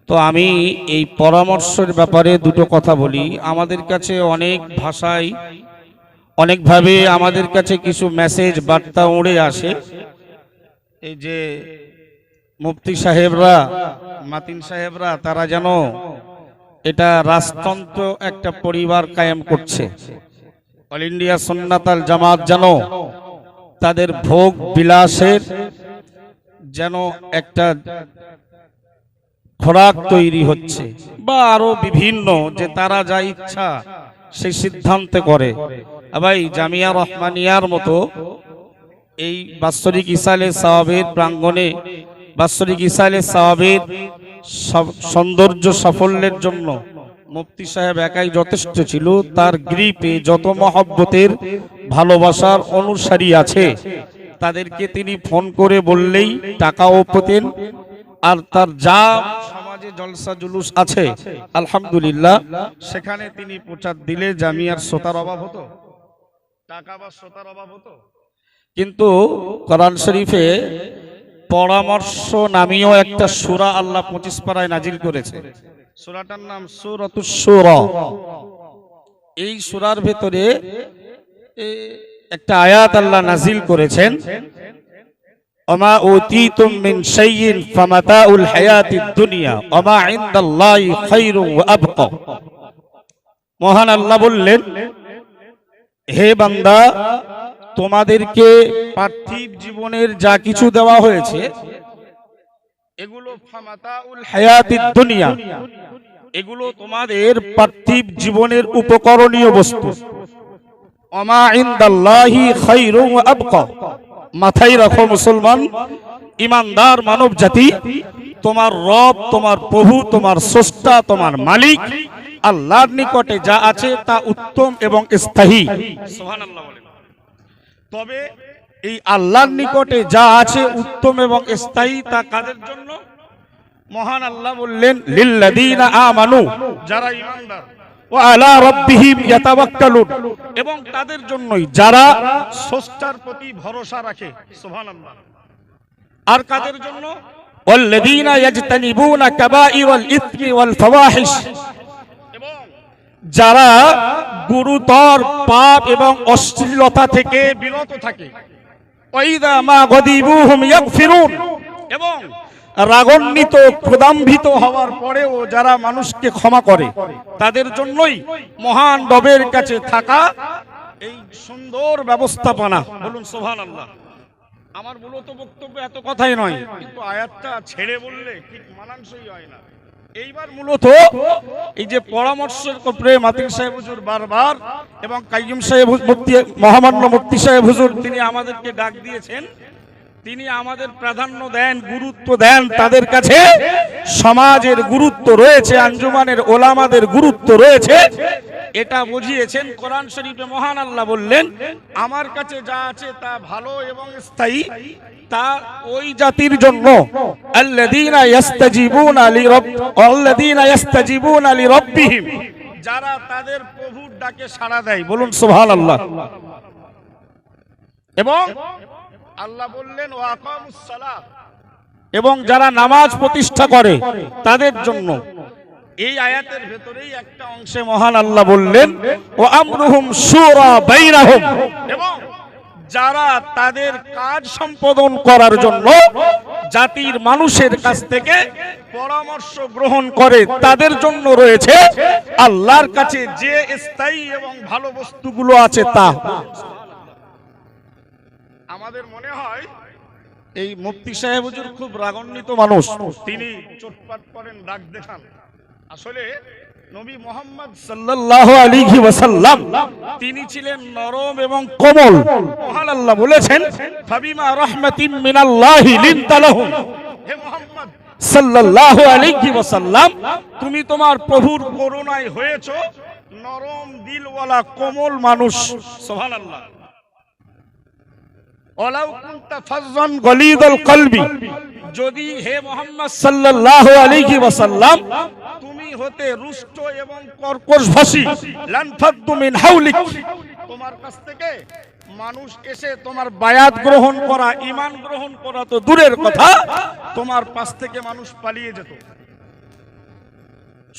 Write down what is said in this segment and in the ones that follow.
তো আমি এই পরামর্শের ব্যাপারে দুটো কথা বলি। আমাদের কাছে অনেক ভাষায় অনেকভাবে আমাদের কাছে কিছু মেসেজ বার্তা উড়ে আসে। এই যে মুফতি সাহেবরা, মাতিন সাহেবরা, তারা যেন এটা রাজতন্ত্র একটা পরিবার কায়েম করছে। অল ইন্ডিয়া সুন্নাত আল জামাত যেন তাদের ভোগ বিলাসের যেন একটা খোরাক তৈরি হচ্ছে, বা আরো বিভিন্ন যে তারা যা ইচ্ছা সেই সিদ্ধান্তে করে। ভাই, জামিয়া রহমানিয়ার মতো এই বাৎসরিক ইসালে সাওয়াবের প্রাঙ্গণে বাৎসরিক ইসালে সাওয়াবের সৌন্দর্য সাফল্যের জন্য মুফতি সাহেব একাই যথেষ্ট ছিল। তার গ্রিপে যত মহব্বতের ভালোবাসার অনুসারী আছে তাদেরকে তিনি ফোন করে বললেই টাকাও পেতেন। আর তার যা সমাজে জলসা জুলুস আছে আলহামদুলিল্লাহ সেখানে তিনি প্রচার দিলে জামিয়ার শ্রোতার অভাব হতো, টাকা বা শ্রোতার অভাব হতো। কিন্তু কোরআন শরীফে পরামর্শ নামীয় একটা সূরা আল্লাহ 25 পারায় নাজিল করেছে। সূরাটার নাম সূরাতুশ শুরা। এই সূরার ভেতরে একটা আয়াত আল্লাহ নাজিল করেছেন, ওমা উতিতুম মিন শাইইন ফামাতাউল হায়াতিদ দুনিয়া ওমা ইনদাল্লাহি খায়রুন ওয়া আবকা। মহান আল্লাহ বললেন, হে বান্দা, তোমাদেরকে পার্থিব জীবনের যা কিছু দেওয়া হয়েছে এগুলো ফামাতাউল হায়াতিদ দুনিয়া, এগুলো তোমাদের পার্থিব জীবনের উপকরণীয় বস্তু। ওমা ইনদাল্লাহি খায়রুন ওয়া আবকা। মাথায় রাখো মুসলমান, ইমানদার মানব জাতি, তোমার রব, তোমার প্রভু, তোমার স্রষ্টা, তোমার মালিক আল্লাহর নিকটে যা আছে তা উত্তম এবং স্থায়ী। সুবহানাল্লাহ বলেন। তবে এই আল্লাহর নিকটে যা আছে উত্তম এবং স্থায়ী তা কাদের জন্য? মহান আল্লাহ বললেন, লিল্লাযীনা আমানু, যারা ঈমানদার, ওয়া আলা রাব্বিহিম ইয়াতাওয়াক্কালুন, এবং তাদের জন্যই যারা স্রষ্টার প্রতি ভরসা রাখে। সুবহানাল্লাহ। আর কাদের জন্য? ওয়াল্লাযীনা ইয়াজতানিবুনা কাবাইরাল ইসমি ওয়াল ফাওয়াহিশ, এবং যারা গুরুতর পাপ এবং অশ্লীলতা থেকে বিরত থাকে। ওয়াইদা মা গদিবুহুম ইয়াগফিরুন, এবং রাগান্বিত ক্রোধান্বিত হওয়ার পরেও যারা মানুষকে ক্ষমা করে, তাদের জন্যই মহান রবের কাছে থাকা এই সুন্দর ব্যবস্থাপনা। বলুন সুবহানাল্লাহ। আমার মূলত বক্তব্য এত কথাই নয়, কিন্তু আয়াতটা ছেড়ে বললে ঠিক মানানসই হয় না। এইবার মূলত এই যে পরামর্শের উপরে মাতিন সাহেব হুজুর বারবার এবং কাইয়ুম সাহেব মুফতি, মহামান্য মুফতি সাহেব হুজুর, তিনি আমাদেরকে ডাক দিয়েছেন, তিনি আমাদের প্রাধান্য দেন, গুরুত্ব দেন। তাদের কাছে সমাজের গুরুত্ব রয়েছে, আঞ্জুমানের ওলামাদের গুরুত্ব রয়েছে, এটা বুঝিয়েছেন। কোরআন শরীফে মহান আল্লাহ বললেন, আমার কাছে যা আছে তা ভালো এবং স্থায়ী, তা ওই জাতির জন্য। আল্লাযীনা ইয়াস্তাজিবুনা লিরাব্বিহিম, যারা তাদের প্রভুর ডাকে সাড়া দেয়। বলুন সুবহানাল্লাহ। এবং আল্লাহ বললেন, ওয়া আকামুস সালাহ, এবং যারা নামাজ প্রতিষ্ঠা করে তাদের জন্য। এই আয়াতের ভেতরেই একটা অংশে মহান আল্লাহ বললেন, ওয়া আমরুহুম শুরা বাইনাহুম, এবং যারা তাদের কাজ সম্পাদন করার জন্য জাতির মানুষের কাছ থেকে পরামর্শ গ্রহণ করে, তাদের জন্য রয়েছে আল্লাহর কাছে যে স্থায়ী এবং ভালো বস্তুগুলো আছে তা। আমাদের মনে হয় এই মুফতি সাহেব হুজুর খুব রাগান্বিত মানুষ, তিনি চটপট করেন, রাগ দেখান। আসলে নবী মুহাম্মদ সাল্লাল্লাহু আলাইহি ওয়াসাল্লাম তিনি ছিলেন নরম এবং কোমল। মহান আল্লাহ বলেছেন, ফাবিমা রাহমাতিন মিনাল্লাহি লিনতা লাহুম। হে মুহাম্মদ সাল্লাল্লাহু আলাইহি ওয়াসাল্লাম, তুমি তোমার প্রভুর করুণায় হয়েছো নরম দিলওয়ালা কোমল মানুষ। সুবহানাল্লাহ। ওয়ালাউ কুনতা ফাজ্জান গলিযাল কলবি, যদি হে মুহাম্মদ সাল্লাল্লাহু আলাইহি ওয়াসাল্লাম তুমি হতে রুষ্ট এবং কর্কশভাষী, লানফাদ্দু মিন হাওলিক, তোমার কাছ থেকে মানুষ এসে তোমার বায়াত গ্রহণ করা, ঈমান গ্রহণ করা তো দূরের কথা, তোমার পাশ থেকে মানুষ পালিয়ে যেত।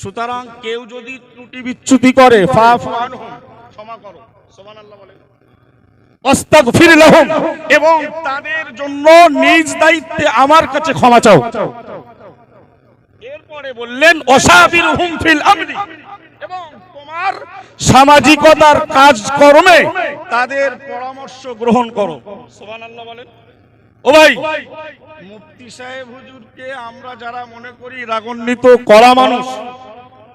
সুতরাং কেউ যদি ত্রুটি বিচ্যুতি করে ফাফু আনহুম, ক্ষমা করো, সুবহানাল্লাহ বলেন, আস্তাগফির লাহুম, এবং তাদের জন্য নিজ দায়িত্বে আমার কাছে ক্ষমা চাও। এরপরে বললেন ওয়াশাবিরহুম ফিল আমরি, এবং তোমার সামাজিকতার কাজকর্মে তাদের পরামর্শ গ্রহণ করো। সুবহানাল্লাহ বলেন। ও ভাই, মুফতি সাহেব হুজুরকে আমরা যারা মনে করি রাগান্বিত কড়া মানুষ,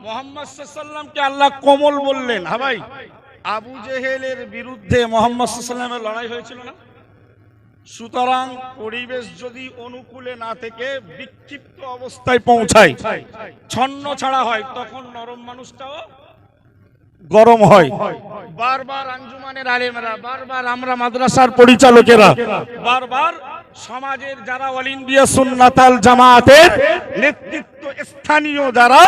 মুহাম্মদ সাল্লাল্লাহু আলাইহি ওয়াসাল্লামকে আল্লাহ কোমল বললেন। হ্যাঁ ভাই, আবু জেহেলের বিরুদ্ধে মুহাম্মদ সাল্লাল্লাহু আলাইহি ওয়াসাল্লামের লড়াই হয়েছিল না? সুতরাং পরিবেশ যদি অনুকূলে না থেকে বিক্ষিপ্ত অবস্থায় পৌঁছায়, ছন্ন ছাড়া হয়, তখন নরম মানুষটাও গরম হয়। বারবার আঞ্জুমানের আলেমরা, বারবার আমরা মাদ্রাসার পরিচালকেরা, বারবার সমাজের যারা অল ইন্ডিয়া সুন্নাতাল জামাতের নেতৃত্ব স্থানীয় যারা,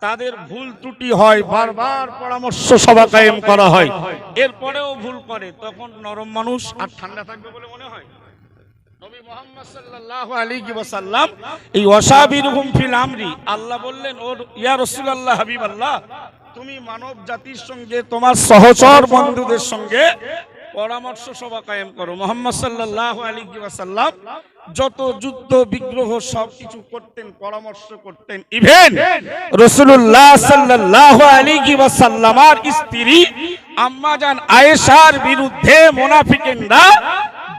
তাদের ভুল ত্রুটি হয়, বারবার পরামর্শ সভা কায়েম করা হয়, এরপরেও ভুল করে, তখন নরম মানুষ আর ঠান্ডা থাকবে বলে মনে হয়? নবী মুহাম্মদ সাল্লাল্লাহু আলাইহি ওয়াসাল্লাম এই ওয়াশাবিরহুম ফিল আমরি, আল্লাহ বললেন, ও ইয়া রাসূলুল্লাহ, হাবিবাল্লাহ, তুমি মানব জাতির সঙ্গে তোমার সহচর বন্ধুদের সঙ্গে পরামর্শ সভা কায়েম করো। মুহাম্মদ সাল্লাল্লাহু আলাইহি ওয়াসাল্লাম যত যুদ্ধ বিগ্রহ সবকিছু করতেন, পরামর্শ করতেন। ইভেন রাসূলুল্লাহ সাল্লাল্লাহু আলাইহি ওয়াসাল্লামের স্ত্রী আম্মা জান আয়েশার বিরুদ্ধে মুনাফিকরা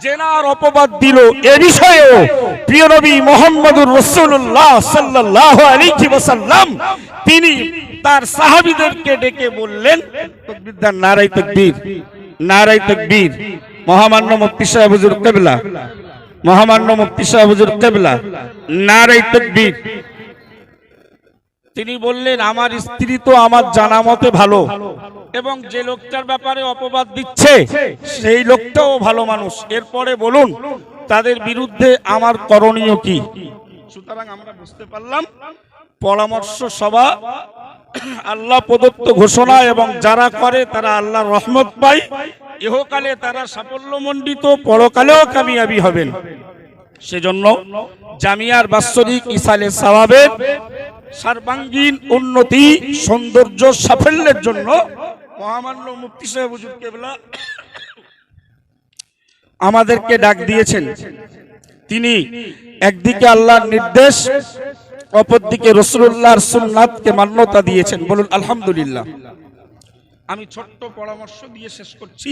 জেনার অপবাদ দিল, এ বিষয়েও প্রিয় নবী মুহাম্মদুর রাসূলুল্লাহ সাল্লাল্লাহু আলাইহি ওয়াসাল্লাম তিনি তার সাহাবীদেরকে ডেকে বললেন, তাকবীর দেন, নারায়ে তাকবীর, নারায়ে তাকবীর। মহামান্য মুফতি সাহেব হুজুর কিবলা, মহামান্য মুফতি সাহেব হুজুর কিবলা, নারায়ে তাকবীর। তিনি বললেন, আমার স্ত্রী তো আমার জানা মতে ভালো, এবং যে লোকটার ব্যাপারে অপবাদ দিচ্ছে সেই লোকটাও ভালো মানুষ, এরপরে বলুন তাদের বিরুদ্ধে আমার করণীয় কি? সুতরাং আমরা বুঝতে পারলাম পরামর্শ সভা আল্লাহ প্রদত্ত ঘোষণা, এবং যারা করে তারা আল্লাহর রহমত পায়, ইহকালে তারা সাফল্যমণ্ডিত, পরকালেও কামিয়াবি হবেন। সেজন্য জামিয়ার বাৎসরিক ইসালে সওয়াবের সর্বাঙ্গীন উন্নতি, সৌন্দর্য, সাফল্যের জন্য মহামান্য মুফতি সাহেব হুজুর কিবলা আমাদেরকে ডাক দিয়েছেন। তিনি একদিকে আল্লাহর নির্দেশ, অপরদিকে রাসূলুল্লাহর সুন্নাতকে মান্যতা দিয়েছেন। বলুন আলহামদুলিল্লাহ। আমি ছোট্ট পরামর্শ দিয়ে শেষ করছি।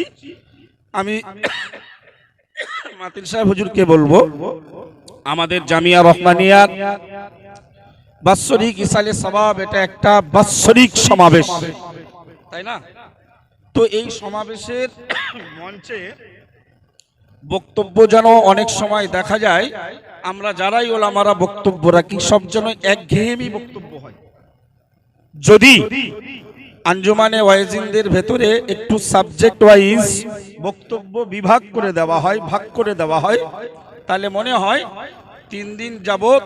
আমি মাতিল সাহেব হুজুরকে বলবো, আমাদের জামিয়া রহমানিয়ার বাৎসরিক ইসালে সওয়াব, এটা একটা বাৎসরিক সমাবেশ, তাই না? তো এই সমাবেশের মঞ্চে বক্তব্য যেন অনেক সময় দেখা যায় আমরা যারাই ওলামারা বক্তব্য রাখি, সব যেন একঘেয়েমি বক্তব্য হয়। যদি আঞ্জুমানে ওয়াইজিনদের ভেতরে একটু সাবজেক্ট ওয়াইজ বক্তব্য বিভাগ করে দেওয়া হয়, ভাগ করে দেওয়া হয়, তাহলে মনে হয় 3 দিন যাবত,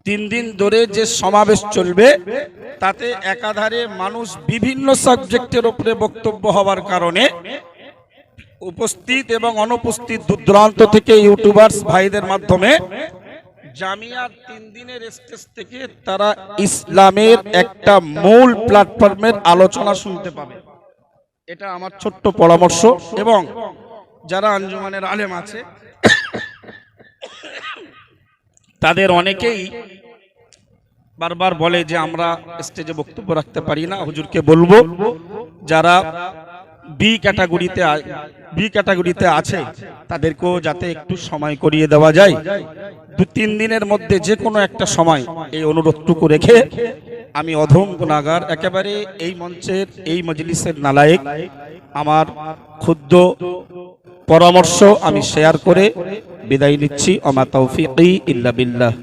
3 দিন ধরে যে সমাবেশ চলবে তাতে একাধারে মানুষ বিভিন্ন সাবজেক্টের উপরে বক্তব্য হওয়ার কারণে উপস্থিত এবং অনুপস্থিত দূরদূরান্ত থেকে ইউটিউবার্স ভাইদের মাধ্যমে জামিয়ার 3 দিনের স্টেজ থেকে তারা ইসলামের একটা মূল প্ল্যাটফর্মের আলোচনা শুনতে পাবে। এটা আমার ছোট্ট পরামর্শ। এবং যারা আঞ্জুমানের আলেম আছে তাদের অনেকেই বারবার বলে যে আমরা স্টেজে বক্তব্য রাখতে পারি না। হুজুরকে বলবো যারা বি ক্যাটাগরিতে আছে তাদেরকেও যাতে একটু সময় করিয়ে দেওয়া যায়, 2-3 দিনের মধ্যে যে কোনো একটা সময়, এই অনুরোধটুকু রেখে আমি অধম গুনাহগার, একেবারে এই মঞ্চের এই মজলিসের নালায়েক, আমার ক্ষুদ্র পরামর্শ আমি শেয়ার করে বিদায় নিচ্ছি। ওমা তৌফিকি ইল্লা বিল্লাহ।